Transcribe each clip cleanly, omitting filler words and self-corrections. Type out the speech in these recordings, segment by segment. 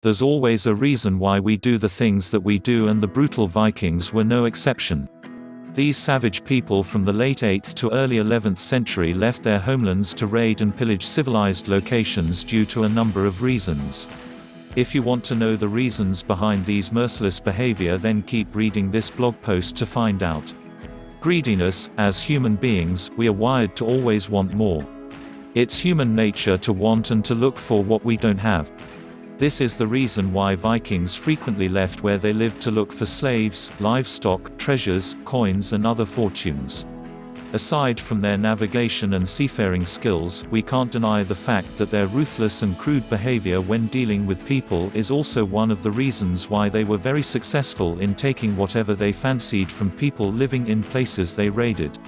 There's always a reason why we do the things that we do, and the brutal Vikings were no exception. These savage people from the late 8th to early 11th century left their homelands to raid and pillage civilized locations due to a number of reasons. If you want to know the reasons behind these merciless behavior, then keep reading this blog post to find out. Greediness. As human beings, we are wired to always want more. It's human nature to want and to look for what we don't have. This is the reason why Vikings frequently left where they lived to look for slaves, livestock, treasures, coins and other fortunes. Aside from their navigation and seafaring skills, we can't deny the fact that their ruthless and crude behavior when dealing with people is also one of the reasons why they were very successful in taking whatever they fancied from people living in places they raided.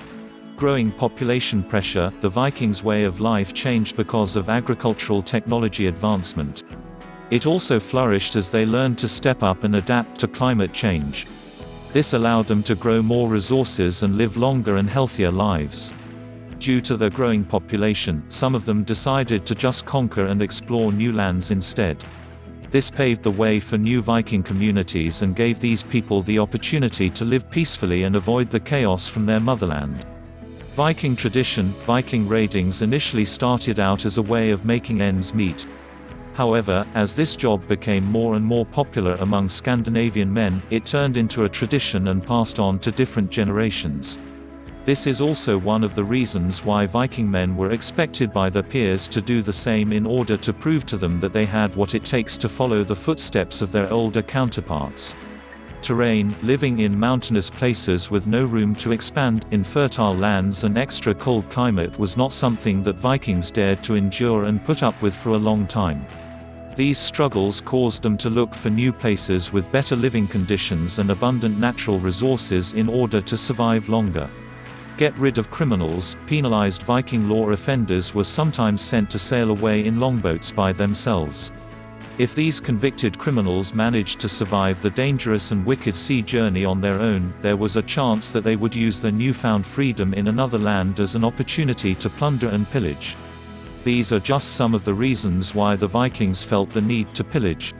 Growing population pressure. The Vikings' way of life changed because of agricultural technology advancement. It also flourished as they learned to step up and adapt to climate change. This allowed them to grow more resources and live longer and healthier lives. Due to their growing population, some of them decided to just conquer and explore new lands instead. This paved the way for new Viking communities and gave these people the opportunity to live peacefully and avoid the chaos from their motherland. Viking tradition. Viking raidings initially started out as a way of making ends meet. However, as this job became more and more popular among Scandinavian men, it turned into a tradition and passed on to different generations. This is also one of the reasons why Viking men were expected by their peers to do the same in order to prove to them that they had what it takes to follow the footsteps of their older counterparts. Terrain. Living in mountainous places with no room to expand, infertile lands and extra cold climate was not something that Vikings dared to endure and put up with for a long time. These struggles caused them to look for new places with better living conditions and abundant natural resources in order to survive longer. Get rid of criminals. Penalized. Viking law offenders were sometimes sent to sail away in longboats by themselves. If these convicted criminals managed to survive the dangerous and wicked sea journey on their own, there was a chance that they would use their newfound freedom in another land as an opportunity to plunder and pillage. These are just some of the reasons why the Vikings felt the need to pillage.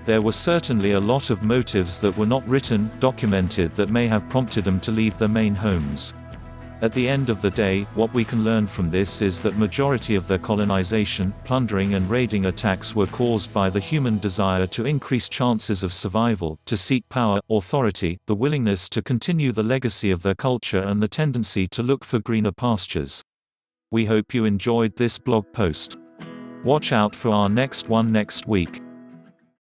There were certainly a lot of motives that were not written, documented, that may have prompted them to leave their main homes. At the end of the day, what we can learn from this is that majority of their colonization, plundering and raiding attacks were caused by the human desire to increase chances of survival, to seek power, authority, the willingness to continue the legacy of their culture and the tendency to look for greener pastures. We hope you enjoyed this blog post. Watch out for our next one next week.